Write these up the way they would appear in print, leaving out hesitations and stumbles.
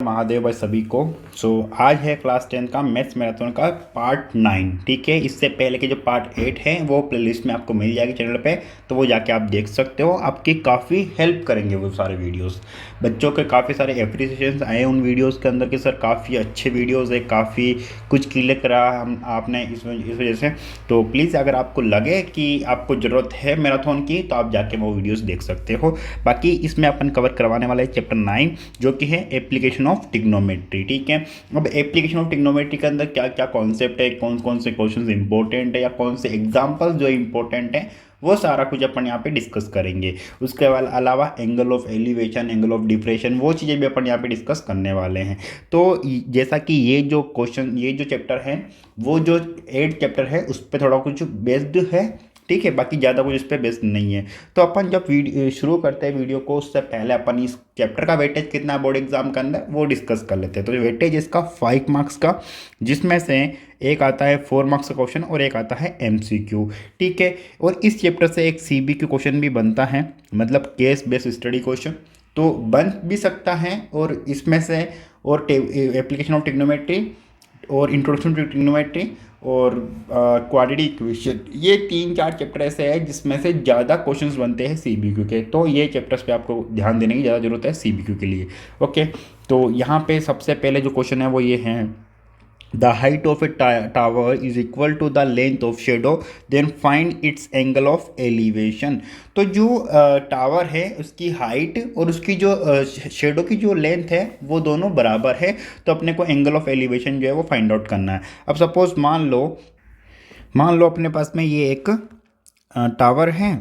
महादेव भाई सभी को। आज है क्लास 10 का मैथ्स मैराथन का पार्ट 9। ठीक है, इससे पहले के जो पार्ट 8 है वो प्लेलिस्ट में आपको मिल जाएगी चैनल पे, तो वो जाके आप देख सकते हो। आपकी काफ़ी हेल्प करेंगे वो सारे वीडियोस। बच्चों के काफ़ी सारे एप्रिसिएशन आए उन वीडियोस के अंदर कि सर काफ़ी अच्छे वीडियोस है, काफ़ी कुछ क्लियर करा हम आपने इस वजह से। तो प्लीज़ अगर आपको लगे कि आपको ज़रूरत है मैराथन की तो आप जाके वो वीडियोस देख सकते हो। बाकी इसमें अपन कवर करवाने वाले हैं चैप्टर 9 जो कि है एप्लीकेशन ऑफ ट्रिग्नोमेट्री। ठीक है, अब एप्लीकेशन ऑफ ट्रिग्नोमेट्री के अंदर क्या क्या कॉन्सेप्ट है, कौन कौन से क्वेश्चंस इंपॉर्टेंट है या कौन से एग्जांपल्स जो इंपॉर्टेंट है, वो सारा कुछ अपन यहाँ पे डिस्कस करेंगे। उसके अलावा angle of elevation, angle of depression, वो चीज़ें भी अपन यहाँ पे डिस्कस करने वाले हैं। तो जैसा कि ये जो चैप्टर है वो जो 8 चैप्टर है उस पर थोड़ा कुछ बेस्ड है। ठीक है, बाकी ज़्यादा कुछ इस पर बेस्ड नहीं है। तो अपन जब शुरू करते हैं वीडियो को, उससे पहले अपन इस चैप्टर का वेटेज कितना बोर्ड एग्जाम के अंदर वो डिस्कस कर लेते हैं। तो वेटेज इसका 5 मार्क्स का, जिसमें से एक आता है 4 मार्क्स का क्वेश्चन और एक आता है MCQ। ठीक है, और इस चैप्टर से एक CBQ क्वेश्चन भी बनता है, मतलब केस बेस्ड स्टडी क्वेश्चन तो बन भी सकता है। और इसमें से और एप्लीकेशन ऑफ ट्रिग्नोमेट्री और इंट्रोडक्शन टू ट्रिग्नोमेट्री और क्वाड्रेटिक इक्वेशन, ये 3-4 चैप्टर ऐसे हैं जिसमें से ज़्यादा क्वेश्चंस बनते हैं CBQ के। तो ये चैप्टर्स पे आपको ध्यान देने की ज़्यादा ज़रूरत है CBQ के लिए। ओके, तो यहाँ पे सबसे पहले जो क्वेश्चन है वो ये है, the height of a tower is equal to the length of shadow, then find its angle of elevation. तो जो टावर है उसकी हाइट और उसकी जो शेडो की जो लेंथ है वो दोनों बराबर है, तो अपने को एंगल ऑफ एलिवेशन जो है वो फाइंड आउट करना है। अब सपोज मान लो अपने पास में ये एक टावर है,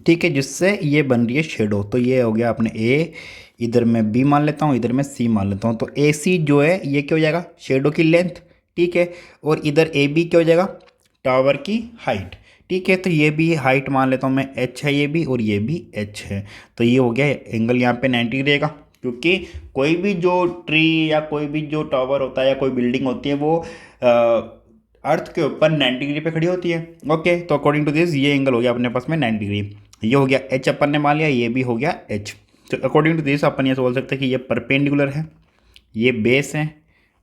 ठीक है, जिससे ये बन रही है शेडो। तो ये हो गया अपने A, इधर मैं B मान लेता हूँ, इधर मैं C मान लेता हूँ। तो AC जो है ये क्या हो जाएगा, शेडो की लेंथ। ठीक है, और इधर AB क्या हो जाएगा, टावर की हाइट। ठीक है, तो ये भी हाइट मान लेता हूँ मैं, H है ये भी और ये भी H है। तो ये हो गया एंगल यहाँ पे 90 डिग्री रहेगा, क्योंकि कोई भी जो ट्री या कोई भी जो टावर होता है या कोई बिल्डिंग होती है वो अर्थ के ऊपर 90 डिग्री पे खड़ी होती है। ओके, तो अकॉर्डिंग टू दिस ये एंगल हो गया अपने पास में 90 डिग्री। ये हो गया H अपन ने मान लिया, ये भी हो गया H। तो अकॉर्डिंग टू दिस अपन ये बोल सकते हैं कि ये परपेंडिकुलर है, ये बेस है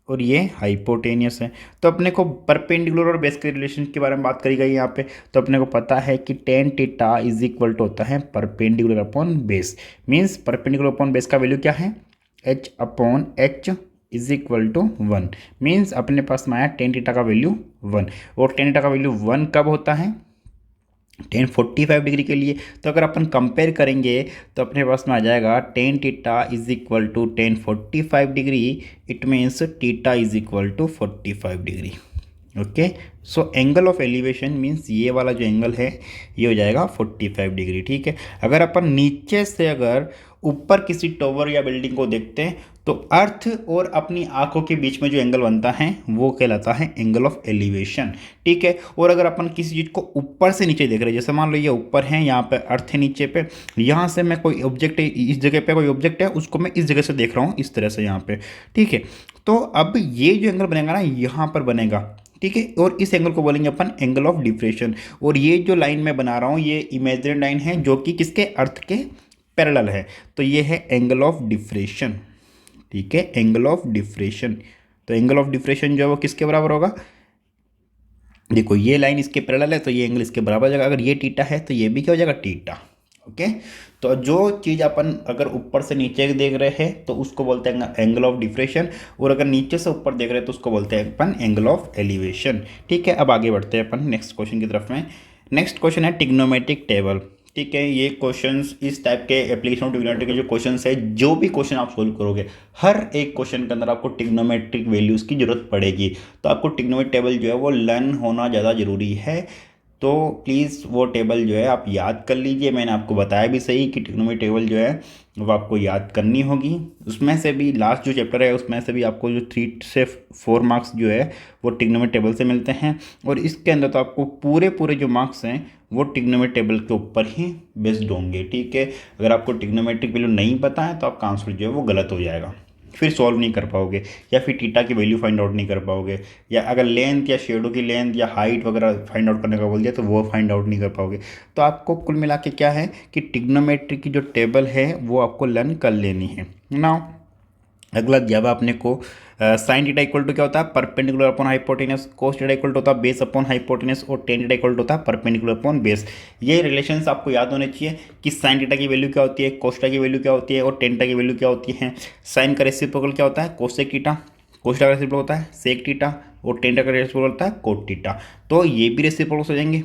और ये हाइपोटेनियस है। तो अपने को परपेंडिकुलर और बेस के रिलेशन के बारे में बात करी गई यहाँ पे। तो अपने को पता है कि tan theta is equal to होता है perpendicular upon base. Means perpendicular upon base का वैल्यू क्या है, H upon H is equal to 1। Means अपने पास में आया टेन थीटा का वैल्यू 1। और टेन थीटा का वैल्यू 1 कब होता है, 1045 डिग्री के लिए। तो अगर अपन कंपेयर करेंगे तो अपने पास में आ जाएगा tan theta is equal to 1045 degree. It means theta is equal to 45 degree. Okay, so angle of elevation means ये वाला जो एंगल है ये हो जाएगा 45 डिग्री। ठीक है, अगर अपन नीचे से अगर ऊपर किसी टावर या बिल्डिंग को देखते हैं तो अर्थ और अपनी आंखों के बीच में जो एंगल बनता है वो कहलाता है एंगल ऑफ एलिवेशन। ठीक है, और अगर अपन किसी चीज़ को ऊपर से नीचे देख रहे हैं, जैसे मान लो ये ऊपर है, यहाँ पे अर्थ है नीचे पे, यहाँ से मैं कोई ऑब्जेक्ट है, इस जगह पे कोई ऑब्जेक्ट है उसको मैं इस जगह से देख रहा हूँ, इस तरह से यहाँ पे। ठीक है, तो अब ये जो एंगल बनेगा ना यहाँ पर बनेगा। ठीक है, और इस एंगल को बोलेंगे अपन एंगल ऑफ डिफ्रेक्शन। और ये जो लाइन मैं बना रहा हूँ ये इमेजिनरी लाइन है जो कि किसके, अर्थ के पैरेलल है। तो ये है एंगल ऑफ डिफ्रेक्शन। ठीक है, एंगल ऑफ डिफ्रेक्शन। तो एंगल ऑफ डिफ्रेक्शन जो है वो किसके बराबर होगा, देखो ये लाइन इसके पैरेलल है तो ये एंगल इसके बराबर हो जाएगा। अगर ये थीटा है तो ये भी क्या हो जाएगा, थीटा। ओके, तो जो चीज़ अपन अगर ऊपर से नीचे देख रहे हैं तो उसको बोलते हैं एंगल ऑफ डिफ्रेक्शन, और अगर नीचे से ऊपर देख रहे हैं तो उसको बोलते हैं अपन एंगल ऑफ एलिवेशन। ठीक है, अब आगे बढ़ते हैं अपन नेक्स्ट क्वेश्चन की तरफ में। नेक्स्ट क्वेश्चन है ट्रिग्नोमेट्रिक टेबल। ठीक है, ये क्वेश्चंस इस टाइप के एप्लीकेशन ऑफ ट्रिग्नोमेट्री के जो क्वेश्चंस है, जो भी क्वेश्चन आप सोल्व करोगे हर एक क्वेश्चन के अंदर आपको ट्रिग्नोमेट्रिक वैल्यूज़ की जरूरत पड़ेगी। तो आपको ट्रिग्नोमेट्रिक टेबल जो है वो लर्न होना ज़्यादा ज़रूरी है। तो प्लीज़ वो टेबल जो है आप याद कर लीजिए। मैंने आपको बताया भी सही कि ट्रिग्नोमेट्रिक टेबल जो है वो आपको याद करनी होगी। उसमें से भी लास्ट जो चैप्टर है उसमें से भी आपको जो 3 से 4 मार्क्स जो है वो ट्रिग्नोमेट्रिक टेबल से मिलते हैं। और इसके अंदर तो आपको पूरे जो मार्क्स हैं वो ट्रिग्नोमेट्रिक टेबल के ऊपर ही बेस्ड होंगे। ठीक है, अगर आपको ट्रिग्नोमेट्रिक वैल्यू नहीं पता है तो आपका आंसर जो है वो गलत हो जाएगा, फिर सॉल्व नहीं कर पाओगे, या फिर थीटा की वैल्यू फाइंड आउट नहीं कर पाओगे, या अगर लेंथ या शेडो की लेंथ या हाइट वगैरह फाइंड आउट करने का बोल दिया तो वो फाइंड आउट नहीं कर पाओगे। तो आपको कुल मिला के क्या है कि ट्रिग्नोमेट्री की जो टेबल है वो आपको लर्न कर लेनी है। नाउ अगला दिया हुआ अपने को साइन थीटा इक्वल टू क्या होता है, perpendicular upon hypotenuse, cos theta equal to होता है बेस अपॉन हाइपोटेनस, और टेन थीटा इक्वल टू होता है परपेंडिकुलर अपॉन बेस। ये रिलेशंस आपको याद होने चाहिए कि साइन थीटा की वैल्यू क्या होती है, कोस थीटा की वैल्यू क्या होती है, और टेन थीटा की वैल्यू क्या होती है। साइन का रेसिप्रोकल क्या होता है, कोसेक थीटा, कोस थीटा का रेसिप्रोकल होता है सेक थीटा, और टेन थीटा का रेसिप्रोकल होता है कोट थीटा। तो ये भी रेसिप्रोकल हो जाएंगे,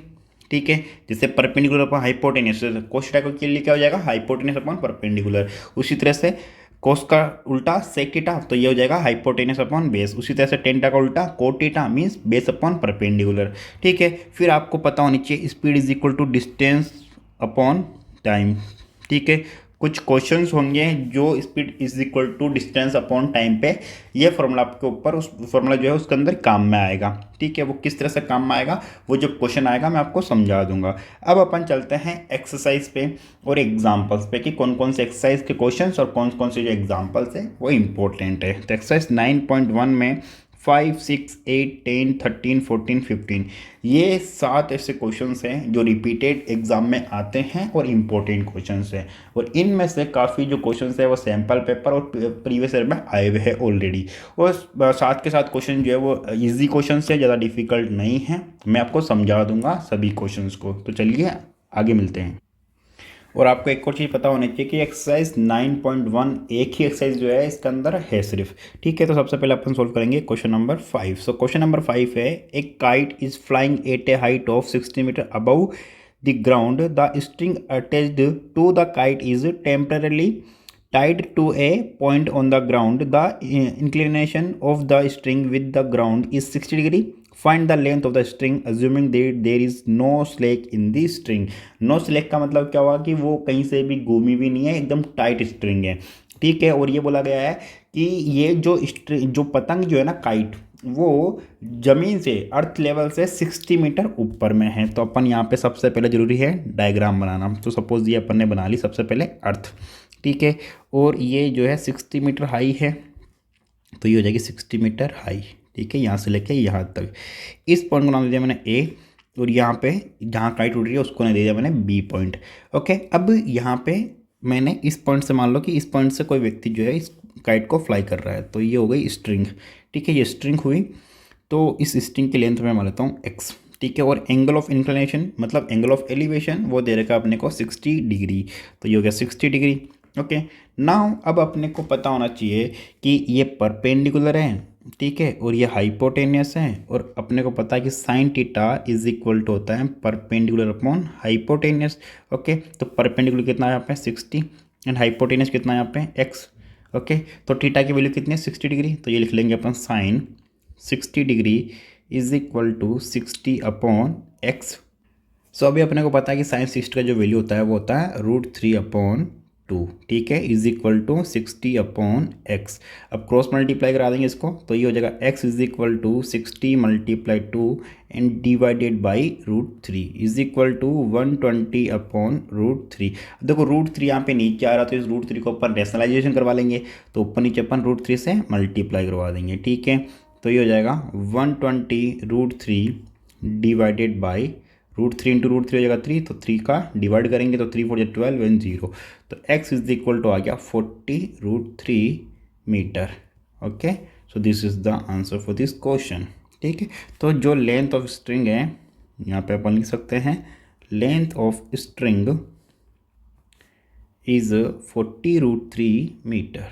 ठीक है। जैसे perpendicular upon hypotenuse, cos theta के लिए क्या हो जाएगा, हाइपोटेनस अपॉन परपेंडिकुलर। उसी तरह से कोस का उल्टा सेक थीटा, तो ये हो जाएगा हाइपोटेनस अपॉन बेस। उसी तरह से टेन थीटा का उल्टा cot theta means base upon perpendicular, ठीक है। फिर आपको पता होनी चाहिए speed is equal to distance upon time, ठीक है। कुछ क्वेश्चंस होंगे जो speed is equal to distance upon time पे, ये फॉर्मूला आपके ऊपर, उस फॉर्मूला जो है उसके अंदर काम में आएगा, ठीक है। वो किस तरह से काम में आएगा, वो जो क्वेश्चन आएगा मैं आपको समझा दूंगा। अब अपन चलते हैं एक्सरसाइज पे और एग्जाम्पल्स पे कि कौन कौन से एक्सरसाइज के क्वेश्चंस और कौन कौन से जो एग्जाम्पल्स है वो इंपॉर्टेंट है। तो एक्सरसाइज 9.1 में 5, 6, 8, 10, 13, 14, 15 ये 7 ऐसे क्वेश्चंस हैं जो रिपीटेड एग्जाम में आते हैं और इम्पोर्टेंट क्वेश्चंस हैं। और इनमें से काफ़ी जो क्वेश्चंस है वो सैम्पल पेपर और प्रीवियस ईयर में आए हुए हैं ऑलरेडी। और साथ के साथ क्वेश्चन जो है वो इजी क्वेश्चंस है, ज़्यादा डिफिकल्ट नहीं है। मैं आपको समझा दूंगा सभी क्वेश्चंस को। तो चलिए आगे मिलते हैं। और आपको एक और चीज़ पता होनी चाहिए कि एक्सरसाइज 9.1 एक ही एक्सरसाइज जो है इसके अंदर है सिर्फ, ठीक है। तो सबसे पहले अपन सोल्व करेंगे question number 5। So question number 5 है, एक kite is flying at a height of 60 metre above the ground, the string attached to the kite is temporarily tied to a point on the ground. The inclination of the string with the ground is 60 degree. Find the length of the string assuming that there is no slack in the string. No slack का मतलब क्या हुआ कि वो कहीं से भी घूमी भी नहीं है, एकदम टाइट स्ट्रिंग है, ठीक है। और ये बोला गया है कि ये जो स्ट्रिंग, जो पतंग जो है ना काइट, वो जमीन से, अर्थ लेवल से 60 मीटर ऊपर में है। तो अपन यहाँ पे सबसे पहले जरूरी है डायग्राम बनाना। तो सपोज ये अपन ने बना ली सबसे पहले अर्थ, ठीक है। और ये जो है 60 मीटर हाई है, तो ये हो जाएगी 60 मीटर हाई, ठीक है। यहाँ से लेके यहाँ तक इस पॉइंट को नाम दे दिया मैंने ए, और यहाँ पे जहाँ काइट उड़ रही है उसको नाम दे दिया मैंने बी पॉइंट, ओके। अब यहाँ पे मैंने इस पॉइंट से, मान लो कि इस पॉइंट से कोई व्यक्ति जो है इस काइट को फ्लाई कर रहा है, तो ये हो गई स्ट्रिंग, ठीक है। ये स्ट्रिंग हुई, तो इस स्ट्रिंग की लेंथ में मान लेता हूँ एक्स, ठीक है। और एंगल ऑफ इंक्लिनेशन मतलब एंगल ऑफ एलिवेशन वो दे रखा अपने को 60 डिग्री, तो ये हो गया 60 डिग्री, ओके। नाउ अब अपने को पता होना चाहिए कि ये परपेंडिकुलर है, ठीक है, और ये हाइपोटेनियस है। और अपने को पता है कि sine theta is equal to होता है परपेंडिकुलर अपॉन हाइपोटेनियस, ओके। तो परपेंडिकुलर कितना है यहाँ पे 60 एंड हाइपोटेनियस कितना है यहाँ पे एक्स, ओके। तो थीटा की वैल्यू कितनी है 60 डिग्री, तो ये लिख लेंगे अपन sine 60 degree is equal to 60 upon X. So अभी अपने को पता है कि साइन 60 का जो वैल्यू होता है वो होता है √3/2, ठीक है, is equal to 60 upon X. अब क्रॉस मल्टीप्लाई करा देंगे इसको, तो ये हो जाएगा X is equal to 60 × 2 and divided by √3 is equal to 120 upon √3। देखो √3 यहाँ पे नीचे आ रहा, तो इस √3 को अपन रेशनलाइजेशन करवा लेंगे, तो ऊपर नीचे अपन √3 से मल्टीप्लाई करवा देंगे, ठीक है। तो ये हो जाएगा 120 √3 डिवाइडेड बाई √3 इंटू √3 हो जाएगा 3, तो 3 का डिवाइड करेंगे तो 3 4 12 एंड 0, तो x इज इक्वल टू आ गया 40 √3 metre, okay. So this is the answer for this question, ठीक है। तो जो लेंथ ऑफ स्ट्रिंग है यहाँ पे अपन लिख सकते हैं length of string is 40 √3 metre,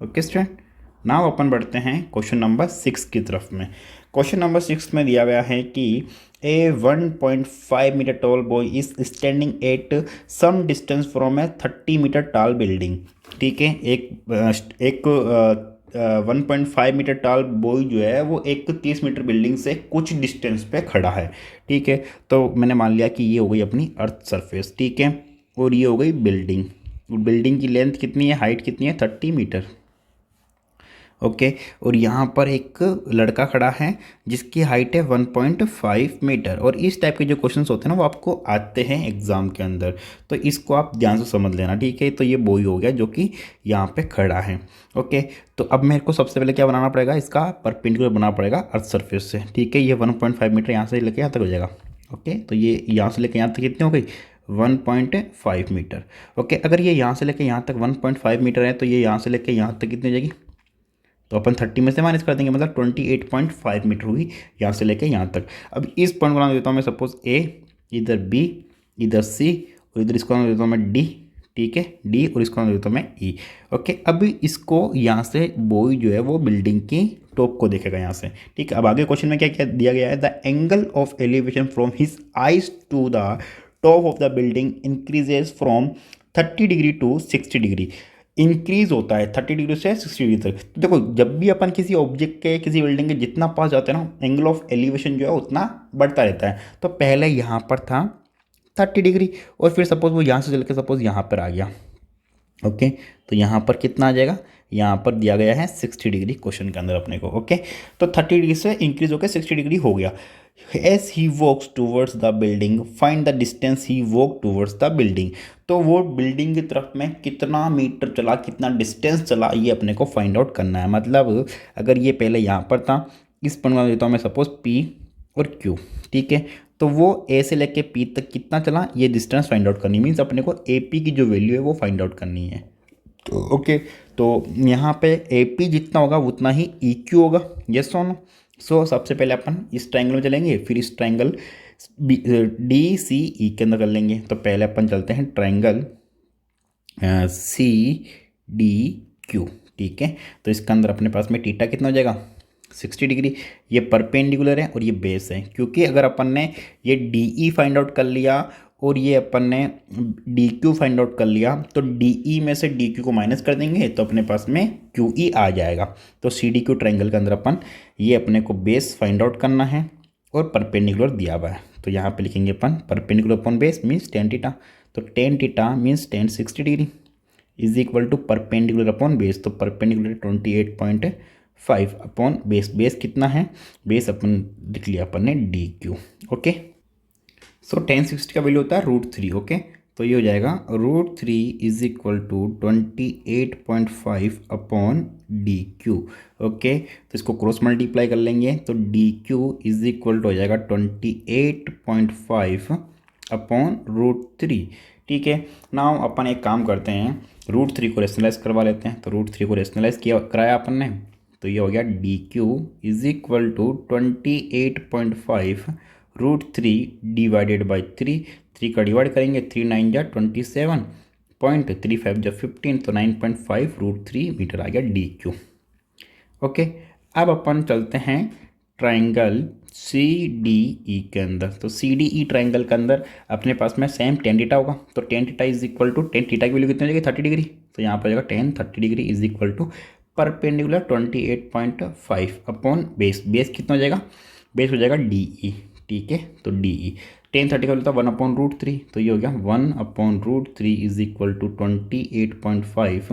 okay student. Now अपन बढ़ते हैं क्वेश्चन नंबर 6 की तरफ में। क्वेश्चन नंबर 6 में दिया गया है कि a 1.5 metre tall boy is standing at some distance from a 30 metre tall building, ठीक है। एक 1.5 मीटर टॉल बॉय जो है वो एक 30 मीटर बिल्डिंग से कुछ डिस्टेंस पे खड़ा है, ठीक है। तो मैंने मान लिया कि ये हो गई अपनी अर्थ सरफेस, ठीक है, और ये हो गई बिल्डिंग। बिल्डिंग की लेंथ कितनी है, हाइट कितनी है 30 मीटर, ओके। और यहाँ पर एक लड़का खड़ा है जिसकी हाइट है 1.5 मीटर। और इस टाइप के जो क्वेश्चंस होते हैं ना वो आपको आते हैं एग्जाम के अंदर, तो इसको आप ध्यान से समझ लेना, ठीक है। तो ये बॉय हो गया जो कि यहाँ पे खड़ा है, ओके। तो अब मेरे को सबसे पहले क्या बनाना पड़ेगा, इसका परपेंडिकुलर बनाना पड़ेगा अर्थ सरफेस से, ठीक है। ये 1.5 मीटर यहाँ से लेके यहाँ तक हो जाएगा, ओके। तो ये यहाँ से लेके यहाँ तक कितनी हो गई 1.5 मीटर। ओके, अगर ये यहाँ से लेके यहाँ तक 1.5 मीटर है तो ये यहाँ से लेके यहाँ तक कितनी हो जाएगी, तो अपन 30 में से माइनस कर देंगे, मतलब 28.5 मीटर हुई यहाँ से लेके यहाँ तक। अब इस पॉइंट को नाम देता हूँ मैं सपोज ए, इधर बी, इधर सी, और इधर इसको नाम देता हूँ मैं डी। ठीक है, डी, और इसको नाम देता हूँ मैं ई। ओके, अब इसको यहाँ से बॉय जो है वो बिल्डिंग की टॉप को देखेगा यहाँ से। ठीक है, अब आगे क्वेश्चन में क्या क्या दिया गया है, the angle of elevation from his eyes to the top of the building increases from 30 degree to 60 degree. Increase होता है 30 डिग्री से 60 डिग्री तक। तो देखो, जब भी अपन किसी ऑब्जेक्ट के, किसी बिल्डिंग के जितना पास जाते हैं ना, एंगल ऑफ एलिवेशन जो है उतना बढ़ता रहता है। तो पहले यहाँ पर था 30 डिग्री, और फिर सपोज वो यहाँ से चल के सपोज यहाँ पर आ गया। ओके, तो यहाँ पर कितना आ जाएगा, यहाँ पर दिया गया है 60 डिग्री क्वेश्चन के अंदर अपने को। ओके, तो 30 डिग्री से इंक्रीज होकर 60 डिग्री हो गया। As he walks towards the building find the distance he walk towards the building. तो वो बिल्डिंग की तरफ में कितना मीटर चला, कितना डिस्टेंस चला, ये अपने को फाइंड आउट करना है। मतलब अगर ये पहले यहाँ पर था, इस पॉइंट में देता हूँ मैं सपोज पी और क्यू। ठीक है, तो वो ए से लेके पी तक कितना चला, ये डिस्टेंस फाइंड आउट करनी, मीन्स अपने को ए पी की जो वैल्यू है वो फाइंड आउट करनी है। ओके, तो यहाँ पे ए पी जितना होगा उतना ही ई क्यू होगा। यस और नो? सो सबसे पहले अपन इस ट्रायंगल में चलेंगे, फिर इस ट्रायंगल डी सी ई के अंदर कर लेंगे। तो पहले अपन चलते हैं ट्रायंगल सी डी क्यू। ठीक है, तो इसके अंदर अपने पास में टीटा कितना हो जाएगा, 60 डिग्री। ये परपेंडिकुलर है और ये बेस है, क्योंकि अगर अपन ने ये डी ई फाइंड आउट कर लिया और ये अपन ने डी क्यू फाइंड आउट कर लिया, तो डी ई में से डी क्यू को माइनस कर देंगे तो अपने पास में क्यू ई आ जाएगा। तो सी डी क्यू ट्रायंगल के अंदर अपन ये अपने को बेस फाइंड आउट करना है और परपेंडिकुलर दिया हुआ है। तो यहाँ पे लिखेंगे अपन perpendicular upon base means tan theta. तो tan theta means tan 60 degree is equal to perpendicular upon base. तो परपेंडिकुलर 28.5 अपॉन बेस। बेस कितना है, बेस अपन लिख लिया अपन ने डी क्यू। ओके, सो 1060 का वैल्यू होता है √3। ओके, तो ये हो जाएगा √3 is equal to 28.5 upon D Q. Okay, तो इसको क्रॉस मल्टीप्लाई कर लेंगे तो D Q is equal to हो जाएगा 28.5 अपॉन √3। ठीक है, नाउ अपन एक काम करते हैं, √3 को रेशनलाइज करवा लेते हैं। तो √3 को रेशनलाइज किया कराया अपन ने, तो ये हो गया D Q is equal to 28.5 √3 divided by 3 का डिवाइड करेंगे, 3 9 जा 27.35 जा 15, तो 9.5 √3 मीटर आ गया डी क्यू। ओके, अब अपन चलते हैं ट्रायंगल सी डी ई के अंदर। तो सी डी ई ट्रायंगल के अंदर अपने पास में सेम टेन टीटा होगा। तो tan theta is equal to tan theta की वैल्यू कितनी हो जाएगी, 30 डिग्री। तो यहाँ पर जाएगा 10 30 degree is equal to perpendicular 28.5 upon base. Base कितना हो जाएगा, बेस हो जाएगा डी ई। ठीक है, तो डी ई 10 30 का होता है 1 अपॉन √3। तो ये हो गया 1 upon √3 is equal to 28.5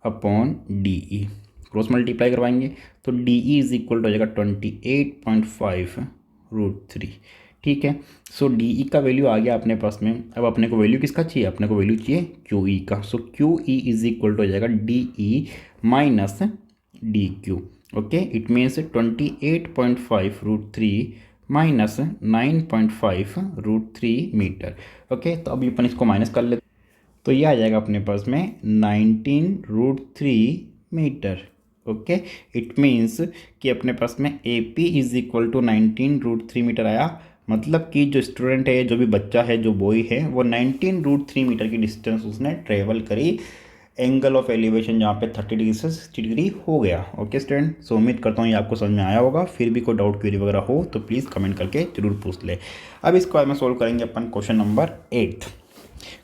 upon D E. Cross multiply करवाएंगे तो D E is equal to हो जाएगा 28.5 √3। ठीक है, सो डी ई का वैल्यू आ गया अपने पास में। अब अपने को वैल्यू किसका चाहिए, अपने को वैल्यू चाहिए क्यू ई का। So Q E is equal to हो जाएगा D E minus D Q. Okay, it means 28.5 √3 minus 9.5 √3 metre. Okay, तो अभी अपन इसको माइनस कर लेते, तो ये आ जाएगा अपने पास में 19 √3 मीटर। ओके, इट मीन्स कि अपने पास में A P is equal to 19 √3 metre आया। मतलब कि जो स्टूडेंट है, जो भी बच्चा है, जो बॉय है, वो 19 √3 मीटर की डिस्टेंस उसने ट्रेवल करी। एंगल ऑफ एलिवेशन जहाँ पे 30 डिग्री से 60 डिग्री हो गया। ओके स्टूडेंट, सो उम्मीद करता हूँ ये आपको समझ में आया होगा। फिर भी कोई डाउट क्वेरी वगैरह हो तो प्लीज़ कमेंट करके जरूर पूछ ले। अब इसके बाद में सोल्व करेंगे अपन क्वेश्चन नंबर 8।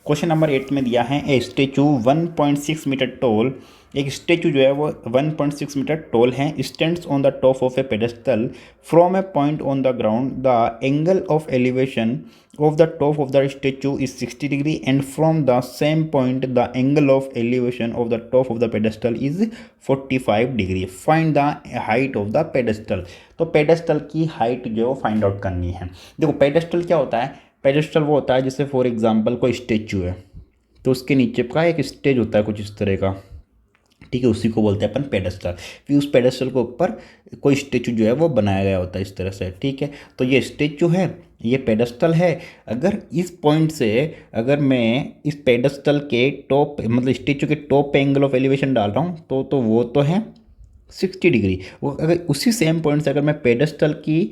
क्वेश्चन नंबर 8 में दिया है ए स्टेचू 1.6 मीटर टॉल। एक स्टेचू जो है वो 1.6 मीटर टॉल है, stands on the top of A pedestal from A point on the ground. The angle of elevation of the top of the statue is 60 degree and from the same point the angle of elevation of the top of the pedestal is 45 degree. Find the height of the pedestal. तो pedestal की height जो find out करनी है। देखो pedestal क्या होता है, pedestal वो होता है जैसे फॉर एग्जांपल कोई स्टेचू है तो उसके नीचे का एक स्टेज होता है कुछ इस तरह का। ठीक है, उसी को बोलते हैं अपन पेडेस्टल। फिर उस पेडेस्टल के ऊपर कोई स्टेचू जो है वो बनाया गया होता है इस तरह से। ठीक है, तो ये स्टेचू है ये पेडस्टल है। अगर इस पॉइंट से अगर मैं इस पेडस्टल के टॉप मतलब स्टेचू के टॉप पे एंगल ऑफ एलिवेशन डाल रहा हूँ तो वो तो है 60 डिग्री। वो अगर उसी सेम पॉइंट से अगर मैं पेडस्टल की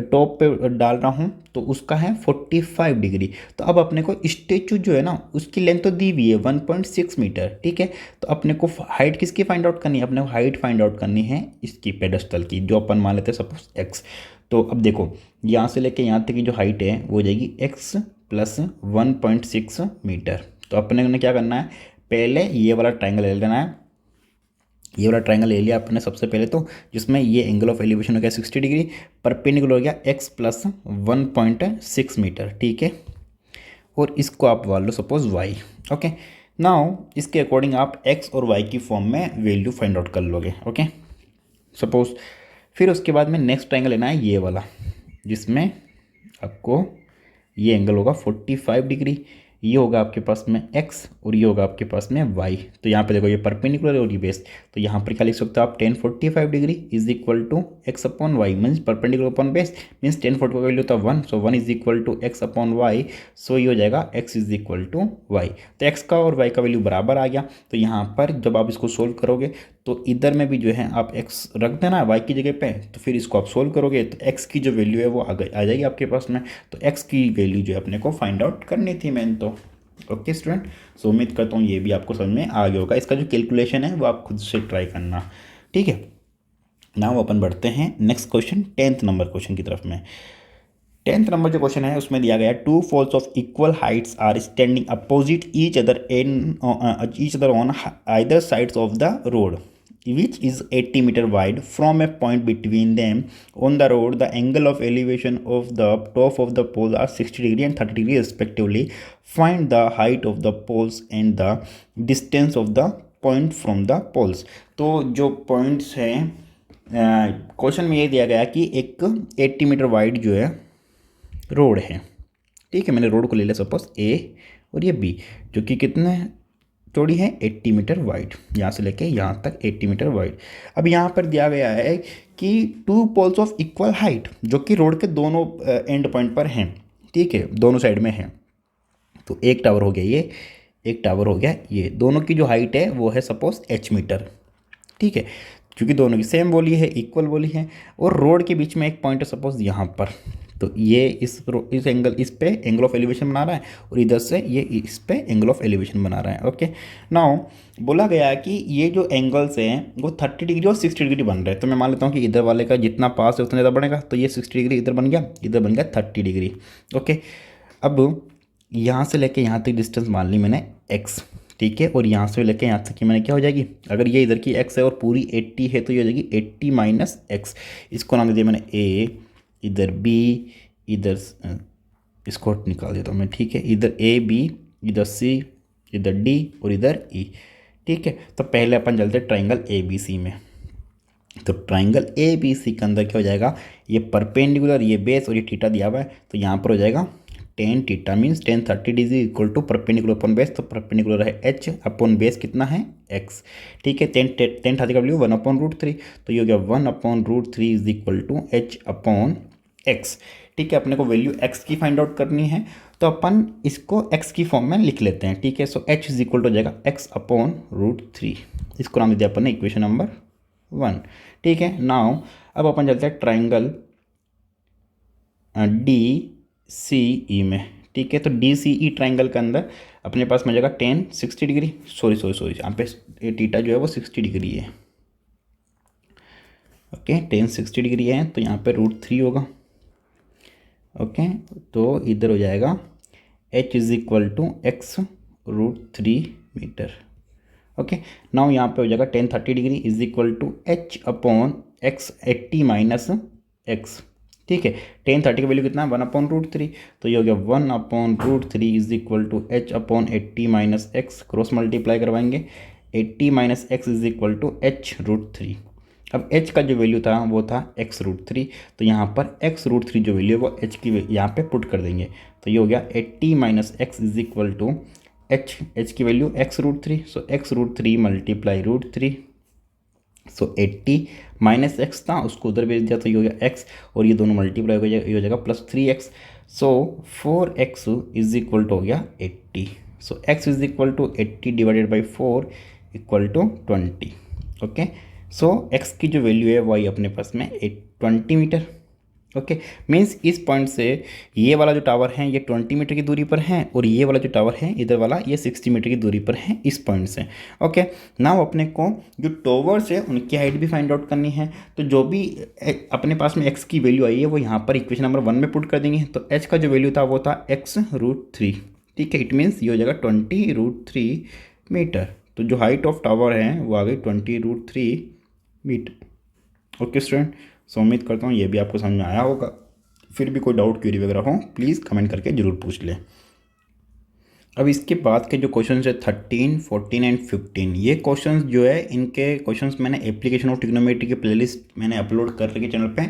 टॉप पे डाल रहा हूँ तो उसका है 45 डिग्री। तो अब अपने को स्टेचू जो है ना उसकी लेंथ तो दी हुई है 1.6 मीटर, ठीक है। तो अपने को हाइट किसकी फाइंड आउट करनी है, अपने को हाइट फाइंड आउट करनी है इसकी पेडस्टल की, जो अपन मान लेते हैं सपोज एक्स। तो अब देखो यहाँ से लेके यहाँ तक की जो हाइट है वो हो जाएगी एक्स प्लस 1.6 मीटर। तो अपने ने क्या करना है, पहले ये वाला ट्राइंगल ले लेना है। ये वाला ट्राइंगल ले लिया आपने सबसे पहले, तो जिसमें ये एंगल ऑफ एलिवेशन हो गया 60 डिग्री, परपेंडिकुलर हो गया x प्लस 1.6 मीटर, ठीक है। और इसको आप मान लो सपोज y। ओके, नाउ इसके अकॉर्डिंग आप x और y की फॉर्म में वैल्यू फाइंड आउट कर लोगे। ओके सपोज फिर उसके बाद में नेक्स्ट ट्राइंगल लेना है ये वाला, जिसमें आपको ये एंगल होगा 45 डिग्री, ये होगा आपके पास में x और ये होगा आपके पास में y। तो यहाँ पे देखो ये परपेंडिकुलर और ये बेस, तो यहाँ पर क्या लिख सकते हो आप, tan 45 degree is equal to x upon Y, means perpendicular upon base, means tan 45 का वैल्यू होता है 1, so 1 is equal to x upon Y, so ये हो जाएगा x is equal to Y. तो x का और y का वैल्यू बराबर आ गया। तो यहाँ पर जब आप इसको सोल्व करोगे तो इधर में भी जो है आप x रख देना y की जगह पे, तो फिर इसको आप सोल्व करोगे तो x की जो वैल्यू है वो आ जाएगी आपके पास में। तो x की वैल्यू जो है अपने को फाइंड आउट करनी थी मैन। तो ओके स्टूडेंट, सो उम्मीद करता हूँ ये भी आपको समझ में आ गया होगा। इसका जो कैलकुलेशन है वो आप खुद से ट्राई करना, ठीक है। नाउ अपन बढ़ते हैं next question 10th number question की तरफ में। 10th नंबर जो क्वेश्चन है उसमें दिया गया है, two poles of equal heights are standing opposite each other on either sides of the road which is 80 meter wide. From a point between them on the road, the angle of elevation of the top of the poles are 60 degree and 30 degree respectively. Find the height of the poles and the distance of the point from the poles. तो जो points हैं question में ये दिया गया कि एक 80 metre wide जो है रोड है, ठीक है। मैंने रोड को ले लिया सपोज ए और ये बी, जो कि कितने चौड़ी है 80 मीटर वाइड, यहाँ से लेके यहाँ तक 80 मीटर वाइड। अब यहाँ पर दिया गया है कि two poles of equal height, जो कि रोड के दोनों एंड पॉइंट पर हैं, ठीक है, दोनों साइड में हैं। तो एक टावर हो गया ये, एक टावर हो गया ये, दोनों की जो हाइट है वो है सपोज h मीटर, ठीक है, क्योंकि दोनों की सेम बोली है, इक्वल बोली है। और रोड के बीच में एक पॉइंट है सपोज यहाँ पर, तो ये इस एंगल, इस पे एंगल ऑफ एलिवेशन बना रहा है और इधर से ये इस पे एंगल ऑफ एलिवेशन बना रहा है। ओके, नाउ बोला गया है कि ये जो एंगल्स हैं वो 30 डिग्री और 60 डिग्री बन रहे हैं। तो मैं मान लेता हूँ कि इधर वाले का जितना पास है उतना ज़्यादा बनेगा, तो ये 60 डिग्री इधर बन गया, इधर बन गया 30 डिग्री। ओके, अब यहाँ से लेके यहाँ तक डिस्टेंस मान ली मैंने x, ठीक है, और यहाँ से लेके यहाँ तक की मैंने क्या हो जाएगी, अगर ये इधर की x है और पूरी 80 है तो ये हो जाएगी 80 माइनस x। इसको नाम दे दिया मैंने a, इधर b, इधर इसको निकाल देता हूँ मैं, ठीक है, इधर a b, इधर c, इधर d और इधर e, ठीक है। तो पहले अपन चलते ट्राइंगल ए बी सी में। तो ट्राइंगल ए बी सी के अंदर क्या हो जाएगा, ये परपेंडिकुलर, ये बेस और ये थीटा दिया हुआ है, तो यहाँ पर हो जाएगा tan theta means tan 30 degree equal to perpendicular upon base. तो परपेंडिकुलर है h अपॉन बेस कितना है x, ठीक है। टेन 30 का वैल्यू 1/√3, तो ये हो गया 1/√3 is equal to h upon x, ठीक है। अपने को वैल्यू x की फाइंड आउट करनी है, तो अपन इसको x की फॉर्म में लिख लेते हैं, ठीक है। सो h इज इक्वल टू हो जाएगा x अपॉन √3, इसको नाम दे दिया अपन ने इक्वेशन नंबर 1, ठीक है। नाउ अब अपन चलते हैं ट्राइंगल DCE में, ठीक है। तो DCE ट्राइंगल के अंदर अपने पास मिल जाएगा टेन 60 डिग्री, सॉरी यहाँ पे थीटा जो है वो 60 डिग्री है। ओके, टेन 60 डिग्री है तो यहाँ पे √3 होगा। ओके, तो इधर हो जाएगा h is equal to x √3 metre. Okay, now यहाँ पे हो जाएगा tan 30 degree is equal to h upon x 80 minus x, ठीक है। टेन 30 का वैल्यू कितना है 1/√3, तो ये हो गया 1/√3 is equal to h upon 80 minus x, cross multiply करवाएंगे, 80 minus x is equal to h√3। अब h का जो वैल्यू था वो था x√3, तो यहाँ पर x√3 जो वैल्यू है वो h की यहाँ पे पुट कर देंगे, तो ये हो गया 80 minus x is equal to h की value x√3, so x√3 multiply √3, so 80 minus X था उसको उधर भेज दिया, तो ये हो गया x और ये दोनों मल्टीप्लाई हो जाएगा, ये हो जाएगा +3x। So 4x is equal to हो गया 80। So x is equal to 80 divided by 4 equal to 20। Okay, so x की जो वैल्यू है वही अपने पास में 20 मीटर। ओके, मीन्स इस पॉइंट से ये वाला जो टावर है ये 20 मीटर की दूरी पर है और ये वाला जो टावर है इधर वाला ये 60 मीटर की दूरी पर है इस पॉइंट से। ओके, नाउ अपने को जो टॉवर्स है उनकी हाइट भी फाइंड आउट करनी है। तो जो भी अपने पास में x की वैल्यू आई है वो यहाँ पर इक्वेशन नंबर 1 में पुट कर देंगे। तो h का जो वैल्यू था वो था x√3। ठीक है, इट मीन्स ये हो जाएगा 20√3 मीटर। तो जो हाइट ऑफ टावर है वो आ गई 20√3 मीटर। ओके स्टूडेंट, सो उम्मीद करता हूँ ये भी आपको समझ में आया होगा। फिर भी कोई डाउट क्वेरी वगैरह हो प्लीज़ कमेंट करके ज़रूर पूछ लें। अब इसके बाद के जो क्वेश्चन है 13, 14 एंड 15, ये क्वेश्चंस जो है इनके क्वेश्चंस मैंने एप्लीकेशन ऑफ ट्रिग्नोमेट्री की प्लेलिस्ट मैंने अपलोड कर रखी है चैनल पे।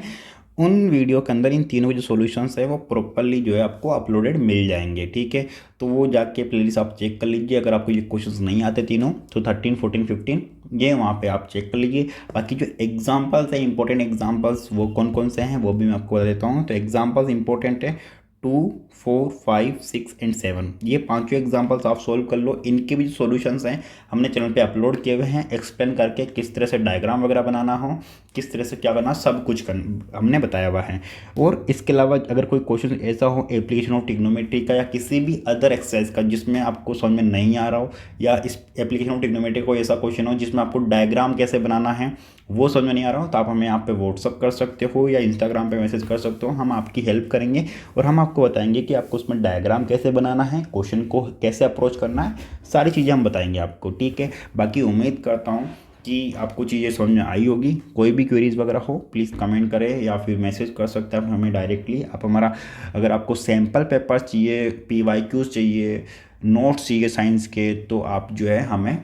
उन वीडियो के अंदर इन तीनों के जो सॉल्यूशंस है वो प्रॉपरली जो है आपको अपलोडेड मिल जाएंगे। ठीक है, तो वो जाके प्लेलिस्ट आप चेक कर लीजिए। अगर आपको ये क्वेश्चंस नहीं आते तीनों तो 13, 14, 15 ये वहाँ पे आप चेक कर लीजिए। बाकी जो एग्जांपल्स है इंपॉर्टेंट एग्जांपल्स वो कौन कौन से हैं वो भी मैं आपको बता देता हूँ। तो एग्जांपल्स इंपॉर्टेंट है 2, 4, 5, 6 एंड 7, ये पांचों एग्जांपल्स आप सोल्व कर लो। इनके भी जो सॉल्यूशंस हैं हमने चैनल पे अपलोड किए हुए हैं, एक्सप्लेन करके किस तरह से डायग्राम वगैरह बनाना हो, किस तरह से क्या करना, सब कुछ हमने बताया हुआ है। और इसके अलावा अगर कोई क्वेश्चन ऐसा हो एप्लीकेशन ऑफ ट्रिग्नोमेट्री का या किसी भी अदर एक्सरसाइज का जिसमें आपको समझ में नहीं आ रहा हो, या इस एप्लीकेशन ऑफ ट्रिग्नोमेट्री को ऐसा क्वेश्चन हो जिसमें आपको डायग्राम कैसे बनाना है वो समझ में नहीं आ रहा हो, तो आप हमें यहाँ पे व्हाट्सअप कर सकते हो या इंस्टाग्राम पे मैसेज कर सकते हो। हम आपकी हेल्प करेंगे और हम आपको बताएंगे कि आपको उसमें डायग्राम कैसे बनाना है, क्वेश्चन को कैसे अप्रोच करना है, सारी चीज़ें हम बताएंगे आपको। ठीक है, बाकी उम्मीद करता हूँ कि आपको चीज़ें समझ में आई होगी। कोई भी क्वेरीज वगैरह हो प्लीज़ कमेंट करें या फिर मैसेज कर सकते हैं हमें डायरेक्टली। आप हमारा अगर आपको सैम्पल पेपर्स चाहिए, PYQs चाहिए, नोट्स चाहिए साइंस के, तो आप जो है हमें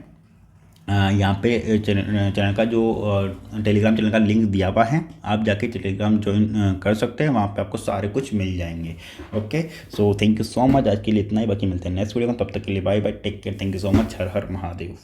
यहाँ पे चैनल का जो टेलीग्राम चैनल का लिंक दिया हुआ है, आप जाके टेलीग्राम ज्वाइन कर सकते हैं। वहाँ पे आपको सारे कुछ मिल जाएंगे। Okay, so thank you so much. आज के लिए इतना ही, बाकी मिलते हैं नेक्स्ट वीडियो में। तब तक के लिए bye bye, take care, thank you so much. Har Har Mahadev.